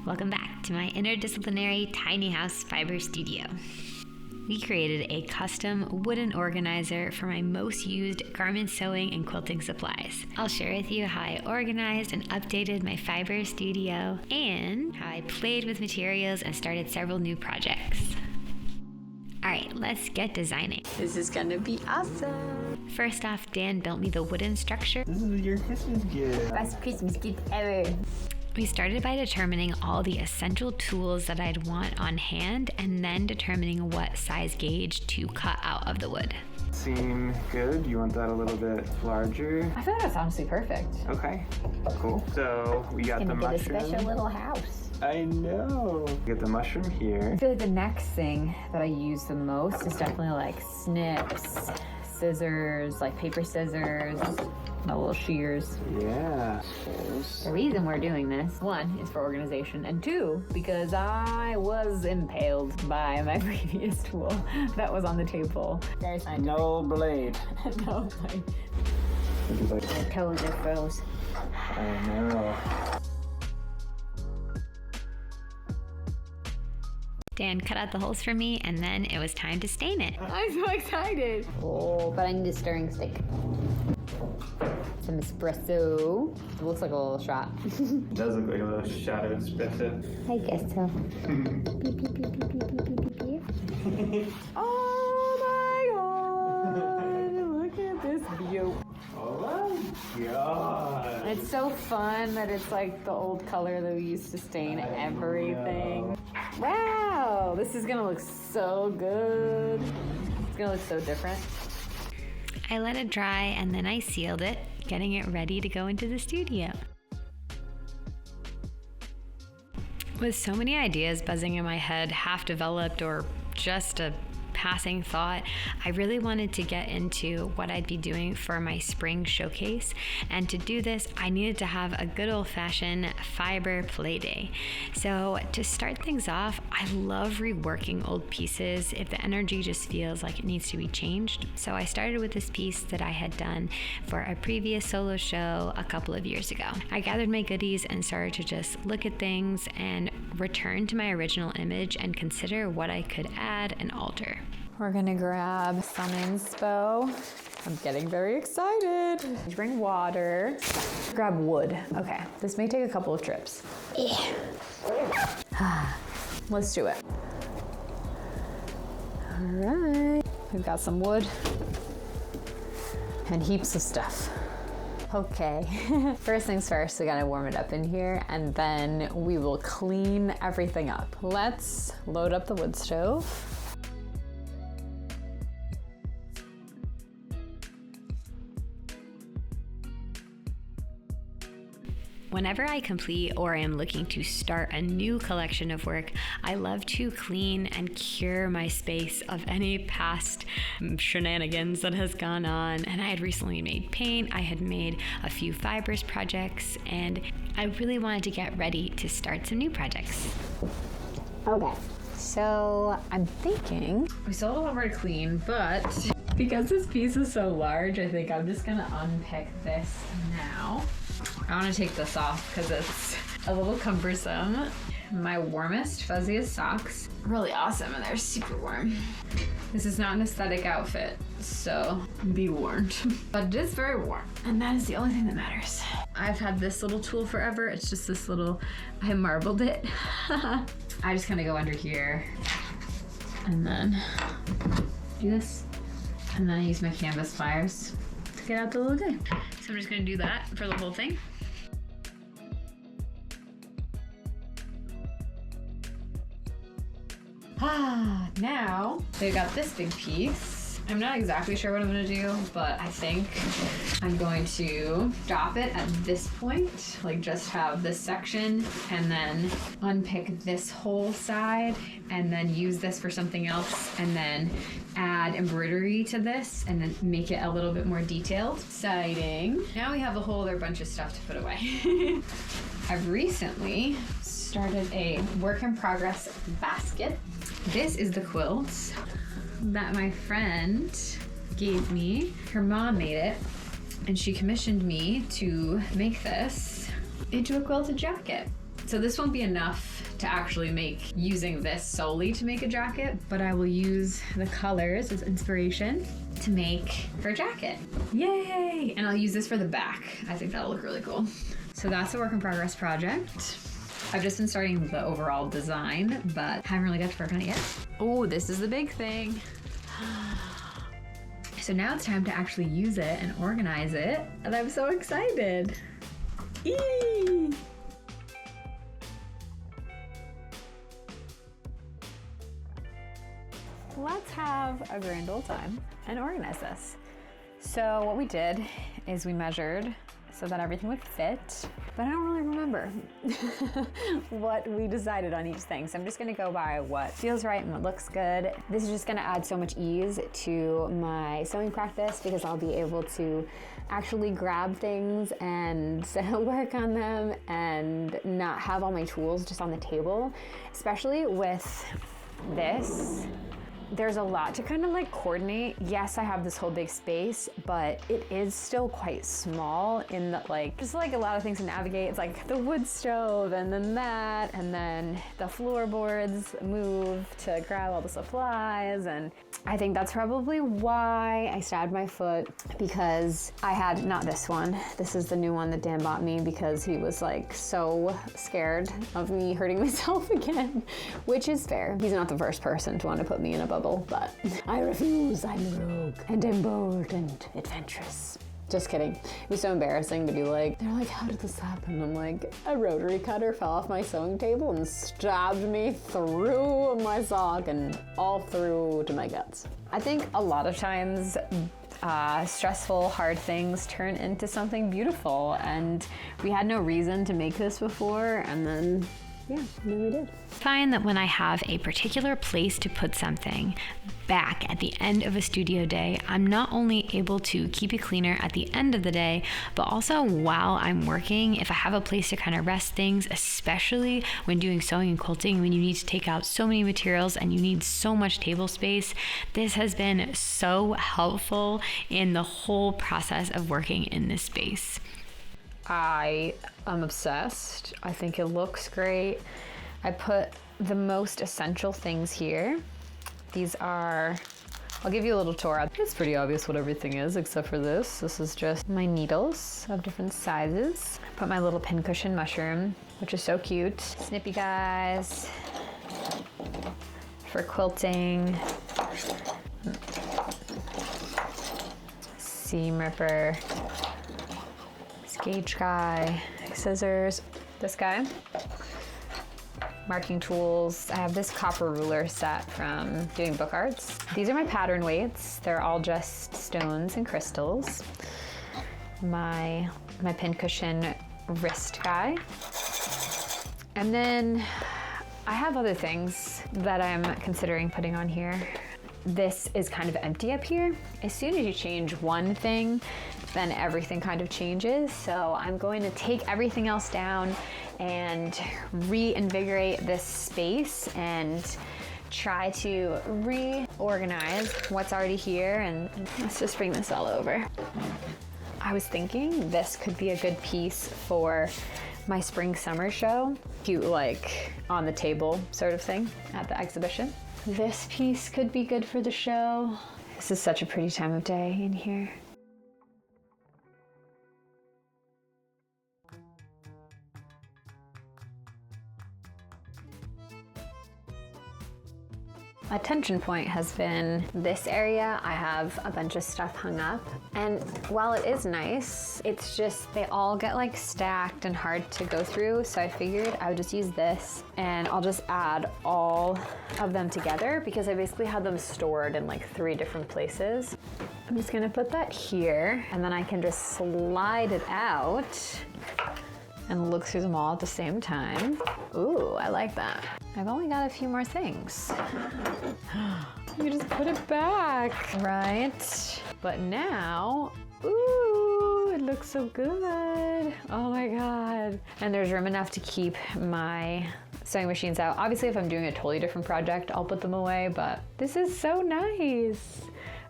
Welcome back to my interdisciplinary tiny house fiber studio. We created a custom wooden organizer for my most used garment sewing and quilting supplies. I'll share with you how I organized and updated my fiber studio and how I played with materials and started several new projects. All right, let's get designing. This is gonna be awesome. First off, Dan built me the wooden structure. This is your Christmas gift. Best Christmas gift ever. We started by determining all the essential tools that I'd want on hand and then determining what size gauge to cut out of the wood. Seem good? You want that a little bit larger? I feel like that's honestly perfect. Okay, cool. So we got the mushroom. It's gonna get a special little house. I know. Get the mushroom here. I feel like the next thing that I use the most is definitely like snips, scissors, like paper scissors, my little shears. Yeah. The reason we're doing this, one, is for organization, and two, because I was impaled by my previous tool that was on the table. Very scientific. No blade. No blade. My toes are froze. I know. Dan cut out the holes for me, and then it was time to stain it. I'm so excited. Oh, but I need a stirring stick. Some espresso. It looks like a little shot. It does look like a little shot of espresso. I guess so. Oh my god! Look at this view. Oh my god. It's so fun that it's like the old color that we used to stain everything. Wow, this is gonna look so good. It's gonna look so different. I let it dry and then I sealed it, getting it ready to go into the studio. With so many ideas buzzing in my head, half developed or just a passing thought, I really wanted to get into what I'd be doing for my spring showcase, and to do this I needed to have a good old-fashioned fiber play day. So to start things off, I love reworking old pieces if the energy just feels like it needs to be changed. So I started with this piece that I had done for a previous solo show a couple of years ago. I gathered my goodies and started to just look at things and return to my original image and consider what I could add and alter. We're gonna grab some inspo. I'm getting very excited. Bring water. Grab wood. Okay, this may take a couple of trips. Yeah. Let's do it. All right, we've got some wood and heaps of stuff. Okay, first things first, we gotta warm it up in here and then we will clean everything up. Let's load up the wood stove. Whenever I complete or am looking to start a new collection of work, I love to clean and cure my space of any past shenanigans that has gone on. And I had recently made paint, I had made a few fibers projects, and I really wanted to get ready to start some new projects. Okay, so I'm thinking we still have a lot more to clean, but because this piece is so large, I think I'm just gonna unpick this now. I want to take this off because it's a little cumbersome. My warmest, fuzziest socks. Really awesome, and they're super warm. This is not an aesthetic outfit, so be warned. But it is very warm, and that is the only thing that matters. I've had this little tool forever. It's just this little, I marbled it. I just kind of go under here, and then do this. And then I use my canvas pliers to get out the little guy. So I'm just gonna do that for the whole thing. Now they've got this big piece. I'm not exactly sure what I'm gonna do, but I think I'm going to stop it at this point, like just have this section and then unpick this whole side and then use this for something else and then add embroidery to this and then make it a little bit more detailed. Exciting. Now we have a whole other bunch of stuff to put away. I've recently started a work in progress basket. This is the quilt that my friend gave me. Her mom made it, and she commissioned me to make this into a quilted jacket. So this won't be enough to actually make using this solely to make a jacket, but I will use the colors as inspiration to make her jacket. Yay! And I'll use this for the back. I think that'll look really cool. So that's a work in progress project. I've just been starting the overall design, but haven't really got to work on it yet. Oh, this is the big thing. So now it's time to actually use it and organize it, and I'm so excited. Eee! Let's have a grand old time and organize this. So what we did is we measured so that everything would fit, but I don't really remember what we decided on each thing. So I'm just gonna go by what feels right and what looks good. This is just gonna add so much ease to my sewing practice because I'll be able to actually grab things and work on them and not have all my tools just on the table, especially with this. There's a lot to kind of like coordinate. Yes, I have this whole big space, but it is still quite small in that like, just like a lot of things to navigate. It's like the wood stove and then that, and then the floorboards move to grab all the supplies. And I think that's probably why I stabbed my foot, because I had, not this one, this is the new one that Dan bought me because he was like so scared of me hurting myself again, which is fair. He's not the first person to want to put me in a bubble, but I refuse. I'm rogue and I'm bold and adventurous. Just kidding. It was so embarrassing to be like, they're like, how did this happen? I'm like, a rotary cutter fell off my sewing table and stabbed me through my sock and all through to my guts. I think a lot of times stressful, hard things turn into something beautiful, and we had no reason to make this before, and then yeah, then we did. Find that when I have a particular place to put something back at the end of a studio day, I'm not only able to keep it cleaner at the end of the day, but also while I'm working, if I have a place to kind of rest things, especially when doing sewing and quilting, when you need to take out so many materials and you need so much table space, this has been so helpful in the whole process of working in this space. I am obsessed. I think it looks great. I put the most essential things here. These are, I'll give you a little tour. It's pretty obvious what everything is except for this. This is just my needles of different sizes. I put my little pincushion mushroom, which is so cute. Snippy guys for quilting. Seam ripper. Gauge guy, scissors, this guy, marking tools. I have this copper ruler set from doing book arts. These are my pattern weights. They're all just stones and crystals. My pincushion wrist guy. And then I have other things that I'm considering putting on here. This is kind of empty up here. As soon as you change one thing, then everything kind of changes. So I'm going to take everything else down and reinvigorate this space and try to reorganize what's already here, and let's just bring this all over. I was thinking this could be a good piece for my spring summer show. Cute, like on the table sort of thing at the exhibition. This piece could be good for the show. This is such a pretty time of day in here. A tension point has been this area. I have a bunch of stuff hung up, and while it is nice, it's just they all get like stacked and hard to go through, so I figured I would just use this and I'll just add all of them together because I basically had them stored in like 3 different places. I'm just gonna put that here, and then I can just slide it out and look through them all at the same time. Ooh, I like that. I've only got a few more things. You just put it back, right? But now, ooh, it looks so good. Oh my God. And there's room enough to keep my sewing machines out. Obviously, if I'm doing a totally different project, I'll put them away, but this is so nice.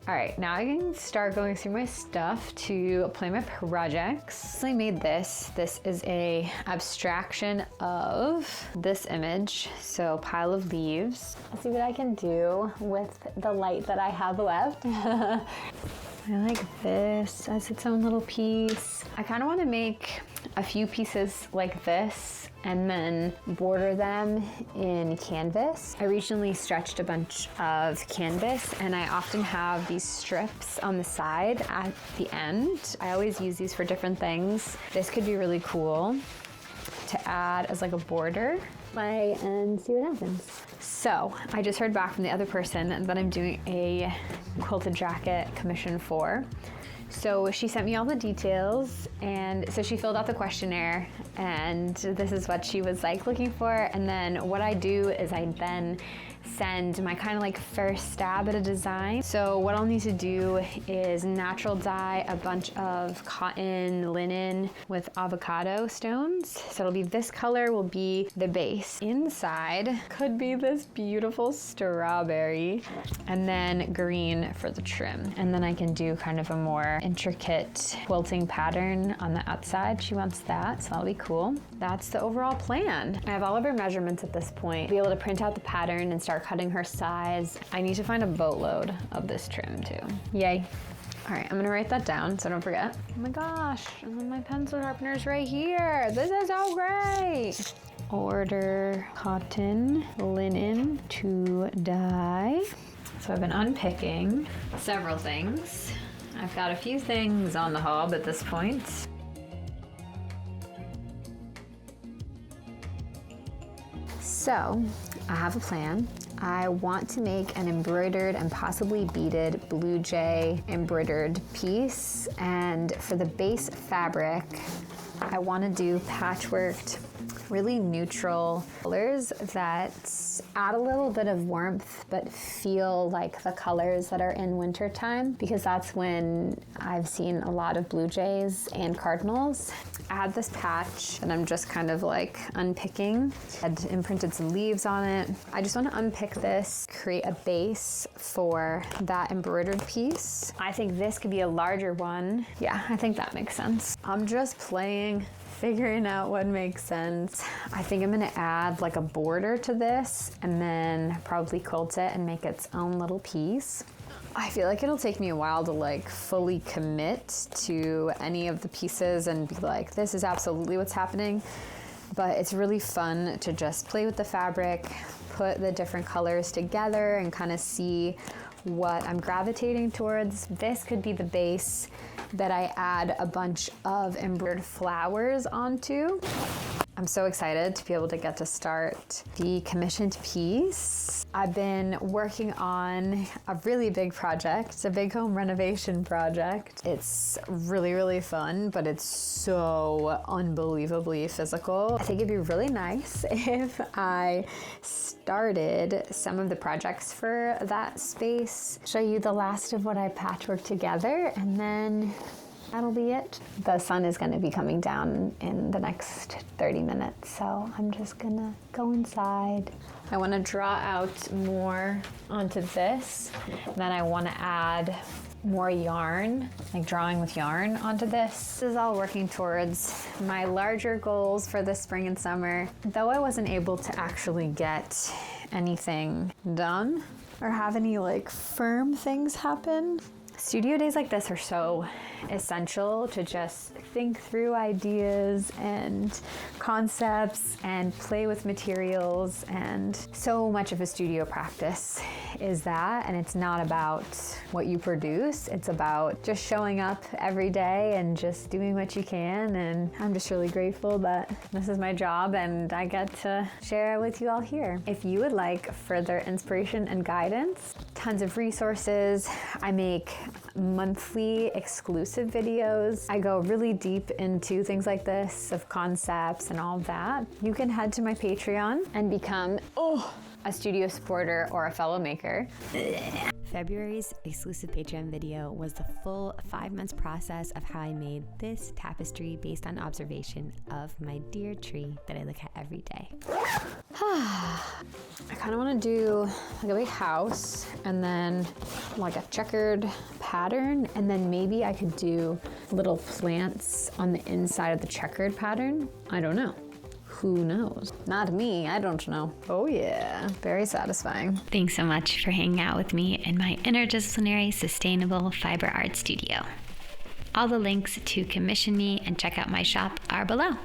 All right, now I can start going through my stuff to plan my projects. I made this. This is a abstraction of this image. So pile of leaves. Let's see what I can do with the light that I have left. I like this as its own little piece. I kind of want to make a few pieces like this and then border them in canvas. I recently stretched a bunch of canvas and I often have these strips on the side at the end. I always use these for different things. This could be really cool to add as like a border. Play and see what happens. So I just heard back from the other person that I'm doing a quilted jacket commission for. So she sent me all the details, and so she filled out the questionnaire, and this is what she was like looking for. And then what I do is I then send my kind of like first stab at a design. So what I'll need to do is natural dye a bunch of cotton linen with avocado stones. So it'll be this color will be the base. Inside could be this beautiful strawberry, and then green for the trim. And then I can do kind of a more intricate quilting pattern on the outside. She wants that, so that'll be cool. That's the overall plan. I have all of her measurements at this point. Be able to print out the pattern and start cutting her size. I need to find a boatload of this trim too. Yay. All right, I'm gonna write that down so I don't forget. Oh my gosh, and then my pencil sharpener's right here. This is so great. Order cotton linen to dye. So I've been unpicking several things. I've got a few things on the hob at this point. So I have a plan. I want to make an embroidered and possibly beaded blue jay embroidered piece. And for the base fabric, I want to do patchworked, really neutral colors that add a little bit of warmth but feel like the colors that are in wintertime, because that's when I've seen a lot of blue jays and cardinals. I had this patch and I'm just kind of like unpicking. I'd imprinted some leaves on it. I just want to unpick this, create a base for that embroidered piece. I think this could be a larger one. Yeah, I think that makes sense. I'm just playing, figuring out what makes sense. I think I'm gonna add like a border to this and then probably quilt it and make its own little piece. I feel like it'll take me a while to like fully commit to any of the pieces and be like, this is absolutely what's happening. But it's really fun to just play with the fabric, put the different colors together and kind of see what I'm gravitating towards. This could be the base that I add a bunch of embroidered flowers onto. I'm so excited to be able to get to start the commissioned piece. I've been working on a really big project. It's a big home renovation project. It's really, really fun, but it's so unbelievably physical. I think it'd be really nice if I started some of the projects for that space, show you the last of what I patchworked together, and then that'll be it. The sun is going to be coming down in the next 30 minutes, so I'm just gonna go inside. I want to draw out more onto this, then I want to add more yarn, like drawing with yarn onto this. This is all working towards my larger goals for the spring and summer. Though I wasn't able to actually get anything done or have any like firm things happen, studio days like this are so essential to just think through ideas and concepts and play with materials. And so much of a studio practice is that, and it's not about what you produce, it's about just showing up every day and just doing what you can. And I'm just really grateful that this is my job and I get to share it with you all here. If you would like further inspiration and guidance, tons of resources. I make monthly exclusive videos. I go really deep into things like this, of concepts and all of that. You can head to my Patreon and become a studio supporter or a fellow maker. February's exclusive Patreon video was the full 5 months process of how I made this tapestry based on observation of my dear tree that I look at every day. I kind of want to do like a big house and then like a checkered pattern, and then maybe I could do little plants on the inside of the checkered pattern. I don't know. Who knows? Not me, I don't know. Oh yeah, very satisfying. Thanks so much for hanging out with me in my interdisciplinary sustainable fiber art studio. All the links to commission me and check out my shop are below.